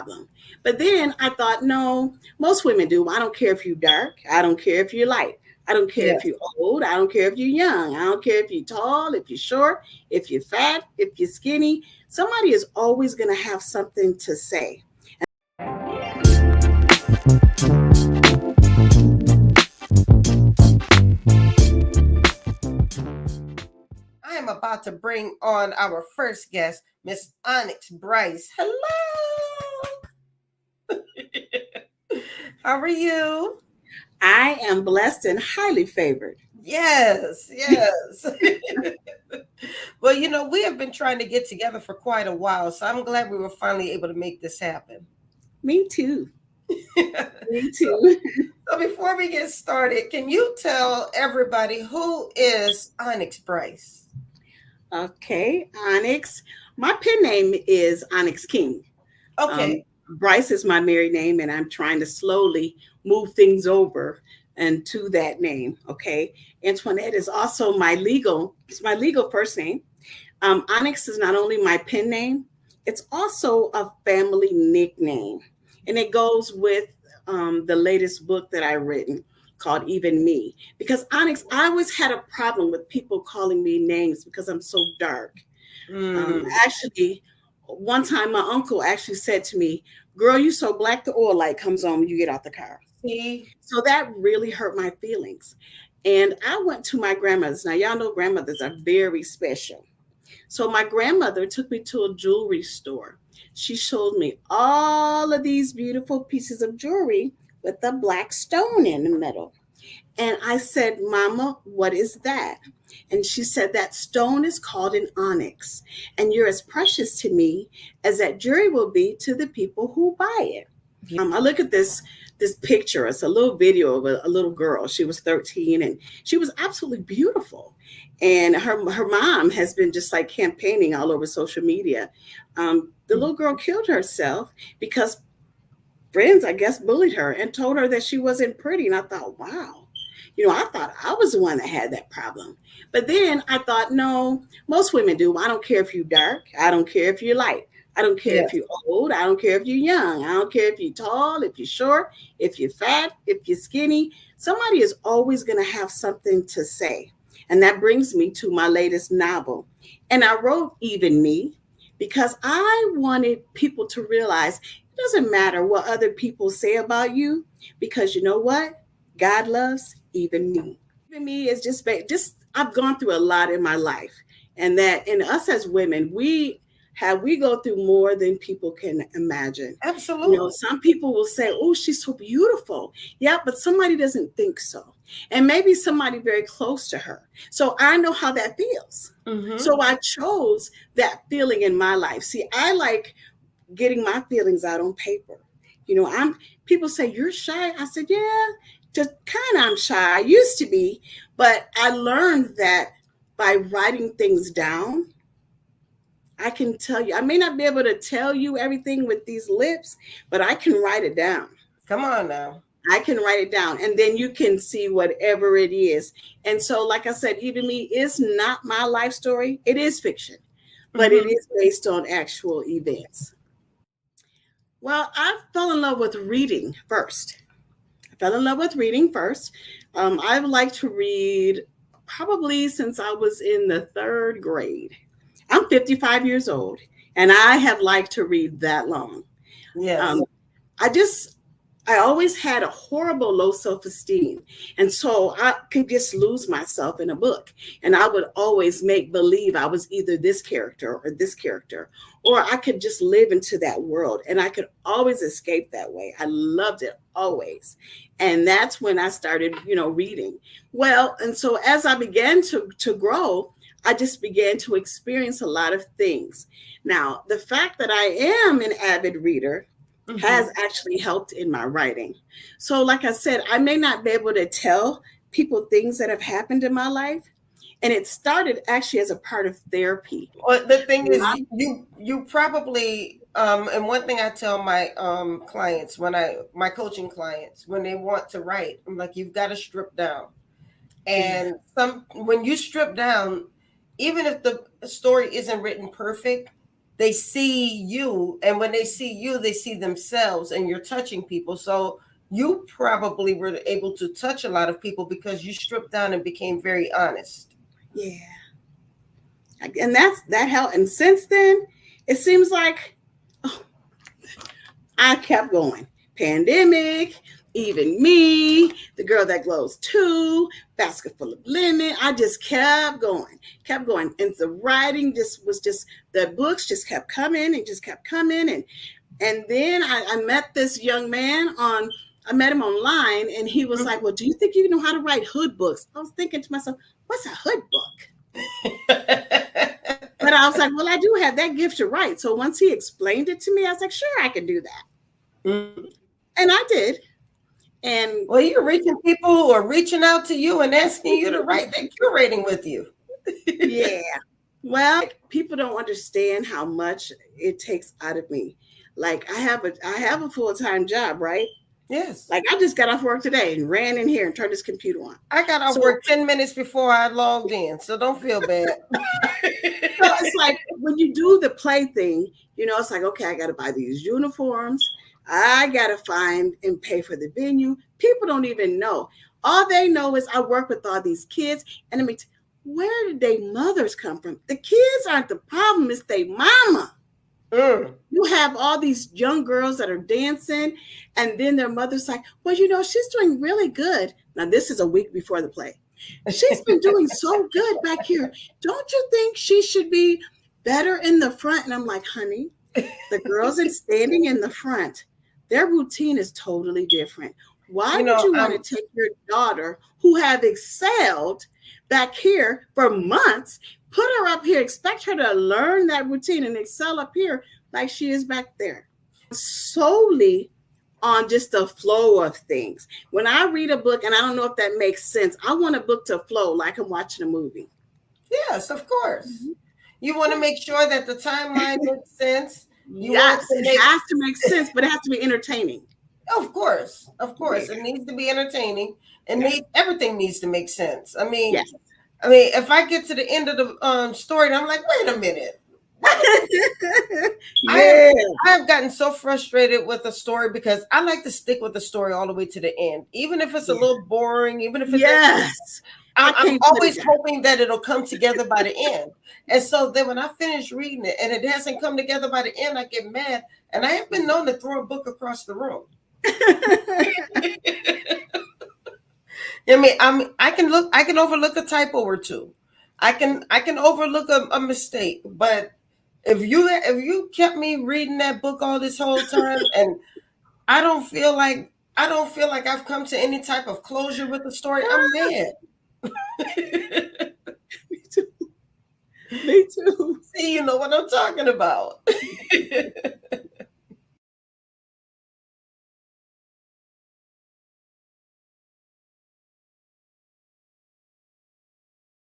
problem. But then I thought, no, most women do. I don't care if you're dark. I don't care if you're light. I don't care if Yes. you're old. I don't care if you're young. I don't care if you're tall, if you're short, if you're fat, if you're skinny. Somebody is always going to have something to say. I am about to bring on our first guest, Miss Onyx Brice. Hello. How are you? I am blessed and highly favored. Yes, yes. Well, we have been trying to get together for quite a while, so I'm glad we were finally able to make this happen. Me too. Me so, too. so before we get started, can you tell everybody who is Onyx Brice? Okay, Onyx. My pen name is Onyx King. Um, Okay. Brice is my married name, and I'm trying to slowly move things over and to that name. Okay, Antoinette is also it's my legal first name. Onyx is not only my pen name, it's also a family nickname, and it goes with the latest book that I've written called Even Me. Because Onyx, I always had a problem with people calling me names because I'm so dark. Mm. Actually, one time my uncle actually said to me, "Girl, you so black the oil light comes on when you get out the car." See? So that really hurt my feelings. And I went to my grandmother's. Now, y'all know grandmothers are very special. So my grandmother took me to a jewelry store. She showed me all of these beautiful pieces of jewelry with a black stone in the middle. And I said, "Mama, what is that?" And she said, "That stone is called an onyx. And you're as precious to me as that jewelry will be to the people who buy it." I look at this picture. It's a little video of a little girl. She was 13 and she was absolutely beautiful. And her mom has been just like campaigning all over social media. The little girl killed herself because friends, I guess, bullied her and told her that she wasn't pretty. And I thought, wow, I thought I was the one that had that problem. But then I thought, no, most women do. I don't care if you're dark. I don't care if you're light. I don't care if Yes. you're old. I don't care if you're young. I don't care if you're tall, if you're short, if you're fat, if you're skinny. Somebody is always going to have something to say. And that brings me to my latest novel. And I wrote Even Me because I wanted people to realize it doesn't matter what other people say about you, because you know what? God loves even me. Even me is just I've gone through a lot in my life, and that in us as women, we go through more than people can imagine. Absolutely. Some people will say, "Oh, she's so beautiful." Yeah, but somebody doesn't think so. And maybe somebody very close to her. So I know how that feels. Mm-hmm. So I chose that feeling in my life. See, I like getting my feelings out on paper. I'm People say, "You're shy." I said, "Yeah, just kind of I'm shy. I used to be, but I learned that by writing things down, I can tell you. I may not be able to tell you everything with these lips, but I can write it down. Come on now. I can write it down, and then you can see whatever it is." And so, like I said, Even Me is not my life story. It is fiction, but it Mm-hmm. is based on actual events. Well, I fell in love with reading first. I fell in love with reading first. I've liked to read probably since I was in the third grade. I'm 55 years old, and I have liked to read that long. Yes. Um, I just I always had a horrible low self-esteem. And so I could just lose myself in a book. And I would always make believe I was either this character or this character, or I could just live into that world. And I could always escape that way. I loved it always. And that's when I started, reading. Well, and so as I began to grow, I just began to experience a lot of things. Now, the fact that I am an avid reader Mm-hmm. has actually helped in my writing. So, like I said, I may not be able to tell people things that have happened in my life. And it started actually as a part of therapy. Well, the thing is, you probably and one thing I tell my clients when my coaching clients when they want to write, I'm like, you've got to strip down. Yeah. And when you strip down, even if the story isn't written perfect, they see you, and when they see you, they see themselves, and you're touching people. So you probably were able to touch a lot of people because you stripped down and became very honest. Yeah. And that helped. And since then, it seems like, oh, I kept going. Pandemic, even me, the girl that glows too, basket full of lemon. I just kept going, kept going. And the writing just was just, the books just kept coming and just kept coming. And then I met this young man on, I met him online, and he was like, well, do you think you know how to write hood books? I was thinking to myself, what's a hood book? But I was like, well, I do have that gift to write. So once he explained it to me, I was like, sure, I can do that. Mm. And I did. And well, you're reaching people who are reaching out to you and asking you to write. They're curating with you. yeah, well, people don't understand how much it takes out of me. Like I have a full-time job, right? Yes. Like I just got off work today and ran in here and turned this computer on. I got off work 10 minutes before I logged in, so don't feel bad. So it's like when you do the play thing, you know, it's like, okay, I got to buy these uniforms. I got to find and pay for the venue. People don't even know. All they know is I work with all these kids. And I mean, where did their mothers come from? The kids aren't the problem. It's their mama. You have all these young girls that are dancing, and then their mother's like, well, you know, she's doing really good. Now, this is a week before the play. She's been doing so good back here. Don't you think she should be better in the front? And I'm like, honey, the girls are standing in the front. Their routine is totally different. Why would you want to take your daughter who have excelled back here for months, put her up here, expect her to learn that routine and excel up here like she is back there? Solely on just the flow of things. When I read a book, and I don't know if that makes sense, I want a book to flow like I'm watching a movie. Yes, of course. Mm-hmm. You want to make sure that the timeline makes sense. Yes, it has to make sense, but it has to be entertaining. Of course. Yeah. It needs to be entertaining, and everything needs to make sense. I mean, if I get to the end of the story, and I'm like, wait a minute. I have gotten so frustrated with a story because I like to stick with the story all the way to the end, even if it's a little boring, even if it's I'm always hoping that it'll come together by the end. And so then when I finish reading it and it hasn't come together by the end, I get mad. And I have been known to throw a book across the room. I mean, I can overlook a typo or two. I can overlook a mistake, but if you kept me reading that book all this whole time and I don't feel like I've come to any type of closure with the story, I'm mad. Me too. See, you know what I'm talking about.